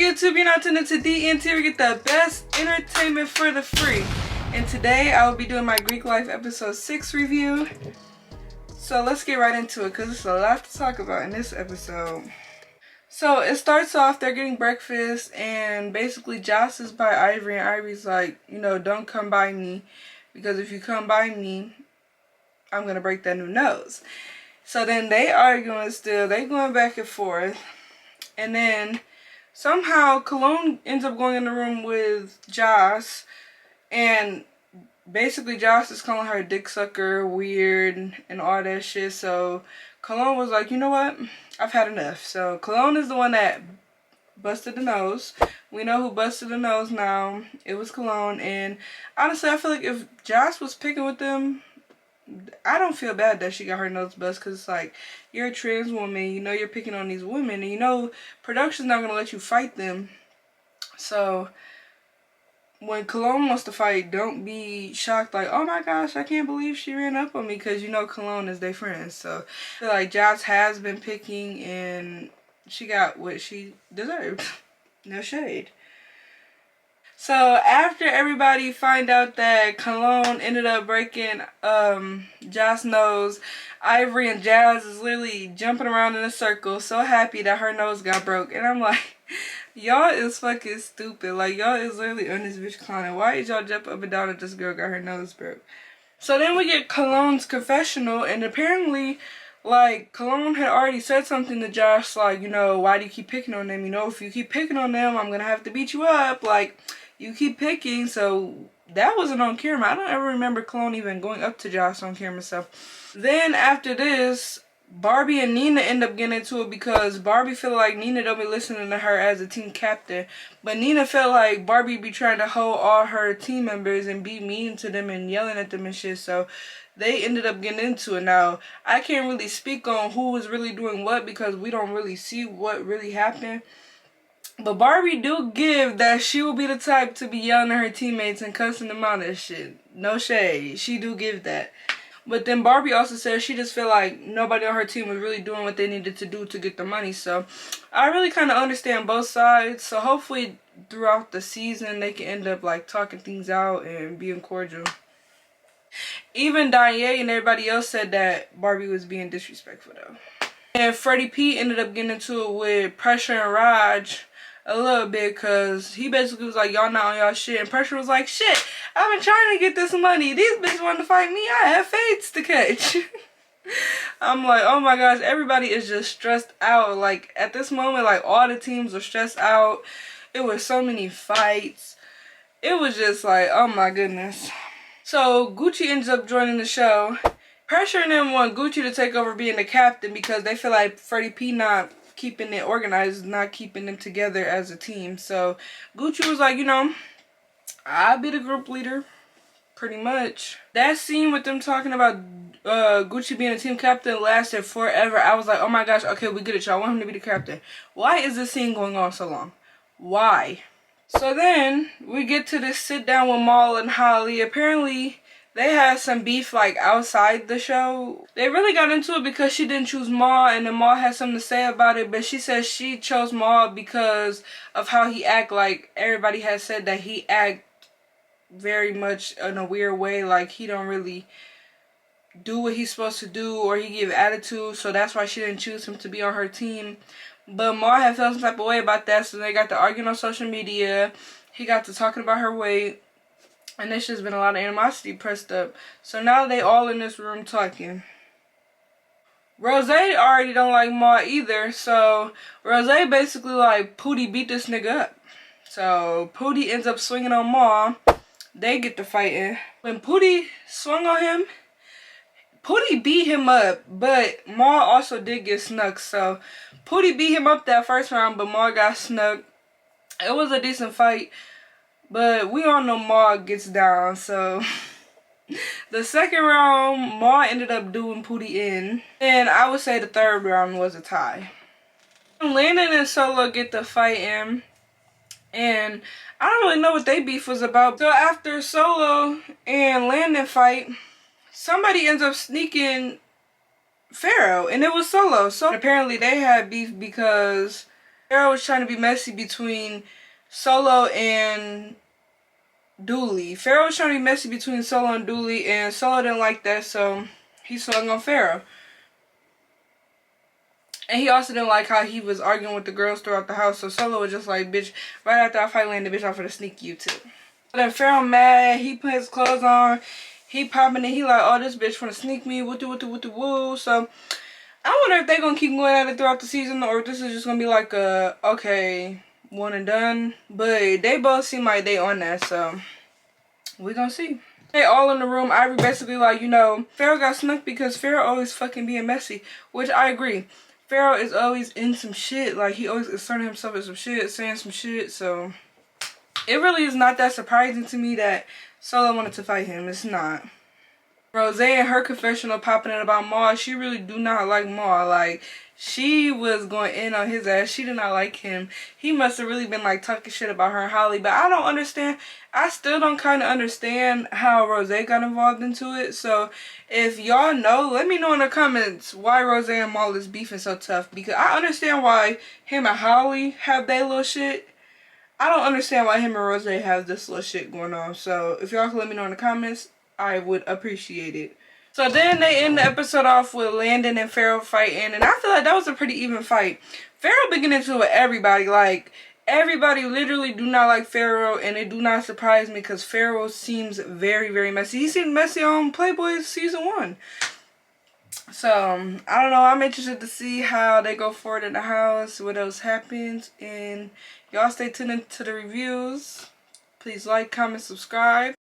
YouTube? You're not tuned into DNT. We get the best entertainment for the free. And today I will be doing my Greeklife episode 6 review. So let's get right into it because there's a lot to talk about in this episode. So it starts off, they're getting breakfast and basically Joss is by Ivory and Ivory's like, you know, don't come by me because if you come by me, I'm going to break that new nose. So then they arguing still, they going back and forth. And then somehow Cologne ends up going in the room with Joss, and basically Joss is calling her a dick sucker, weird, and all that shit. So Cologne was like, you know what? I've had enough. So Cologne is the one that busted the nose. We know who busted the nose now. It was Cologne. And honestly, I feel like if Joss was picking with them, I don't feel bad that she got her nose bust, because it's like, you're a trans woman, you know you're picking on these women, and you know production's not going to let you fight them. So when Cologne wants to fight, don't be shocked like, oh my gosh, I can't believe she ran up on me, because you know Cologne is their friend. So I feel like Joss has been picking and she got what she deserved. No shade. So after everybody find out that Cologne ended up breaking Joss' nose, Ivory and Jazz is literally jumping around in a circle, so happy that her nose got broke. And I'm like, y'all is fucking stupid. Like, y'all is literally on this bitch clowning. Why did y'all jump up and down if this girl got her nose broke? So then we get Cologne's confessional, and apparently, like, Cologne had already said something to Josh, like, you know, why do you keep picking on them? You know, if you keep picking on them, I'm gonna have to beat you up. Like, you keep picking. So that wasn't on camera. I don't ever remember Cologne even going up to Josh on camera. So then after this, Barbie and Nina end up getting into it because Barbie feel like Nina don't be listening to her as a team captain, but Nina felt like Barbie be trying to hold all her team members and be mean to them and yelling at them and shit. So they ended up getting into it. Now, I can't really speak on who was really doing what because we don't really see what really happened. But Barbie do give that she will be the type to be yelling at her teammates and cussing them out and shit. No shade. She do give that. But then Barbie also says she just feel like nobody on her team was really doing what they needed to do to get the money. So I really kind of understand both sides. So hopefully throughout the season they can end up like talking things out and being cordial. Even Danye and everybody else said that Barbie was being disrespectful though. And Freddie P ended up getting into it with Pressure and Raj a little bit because he basically was like, y'all not on y'all shit, and Pressure was like, shit, I've been trying to get this money, these bitches want to fight me, I have fades to catch. I'm like, oh my gosh, everybody is just stressed out. Like at this moment, like all the teams are stressed out. It was so many fights. It was just like, oh my goodness. So Gucci ends up joining the show. Pressure and them want Gucci to take over being the captain because they feel like Freddie P not keeping it organized, not keeping them together as a team. So Gucci was like, you know, I'll be the group leader, pretty much. That scene with them talking about Gucci being a team captain lasted forever. I was like, oh my gosh, okay, we get it, y'all want him to be the captain. Why is this scene going on so long? Why? So then we get to this sit down with Maul and Holly. Apparently they had some beef like outside the show. They really got into it because she didn't choose Maul, and then Maul had something to say about it, but she says she chose Maul because of how he act. Like everybody has said that he act very much in a weird way, like he don't really do what he's supposed to do, or he give attitude, so that's why she didn't choose him to be on her team. But Maul had felt some type of way about that, so they got to arguing on social media. He got to talking about her weight. And there's just been a lot of animosity pressed up. So now they all in this room talking. Rose already don't like Maul either. So Rose basically like, Pootie beat this nigga up. So Pootie ends up swinging on Maul. They get to fighting. When Pootie swung on him, Pootie beat him up. But Maul also did get snuck. So Pootie beat him up that first round, but Maul got snuck. It was a decent fight. But we all know Maul gets down, so the second round, Maul ended up doing Pootie in. And I would say the third round was a tie. Landon and Solo get the fight in. And I don't really know what they beef was about. So after Solo and Landon fight, somebody ends up sneaking Pharaoh. And it was Solo. So apparently they had beef because Pharaoh was trying to be messy between Solo and Dooley. Pharaoh was trying to be messy between Solo and Dooley, and Solo didn't like that, so he swung on Pharaoh. And he also didn't like how he was arguing with the girls throughout the house, so Solo was just like, bitch, right after I fight Landon, bitch, I'm finna sneak you too. So then Pharaoh mad, he put his clothes on, he popping it, he like, oh, this bitch finna sneak me, woo. So I wonder if they gonna keep going at it throughout the season, or if this is just gonna be like a, okay, one and done. But they both seem like they on that, so we gonna see. They all in the room. Ivory basically like, you know, Pharaoh got snuck because Pharaoh always fucking being messy, which I agree. Pharaoh is always in some shit. Like, he always inserting himself in some shit, saying some shit. So it really is not that surprising to me that Solo wanted to fight him. It's not. Rose and her confessional popping in about Maul. She really do not like Maul. Like, she was going in on his ass. She did not like him. He must have really been like talking shit about her and Holly. But I don't understand. I still don't kind of understand how Rose got involved into it. So if y'all know, let me know in the comments why Rose and Maul is beefing so tough. Because I understand why him and Holly have their little shit. I don't understand why him and Rose have this little shit going on. So if y'all can let me know in the comments, I would appreciate it. So then they end the episode off with Landon and Pharaoh fighting, and I feel like that was a pretty even fight. Pharaoh been getting into it with everybody. Like, everybody literally do not like Pharaoh, and it do not surprise me because Pharaoh seems very, very messy. He seemed messy on Playboy season 1. So, I don't know. I'm interested to see how they go forward in the house, what else happens, and y'all stay tuned into the reviews. Please like, comment, subscribe.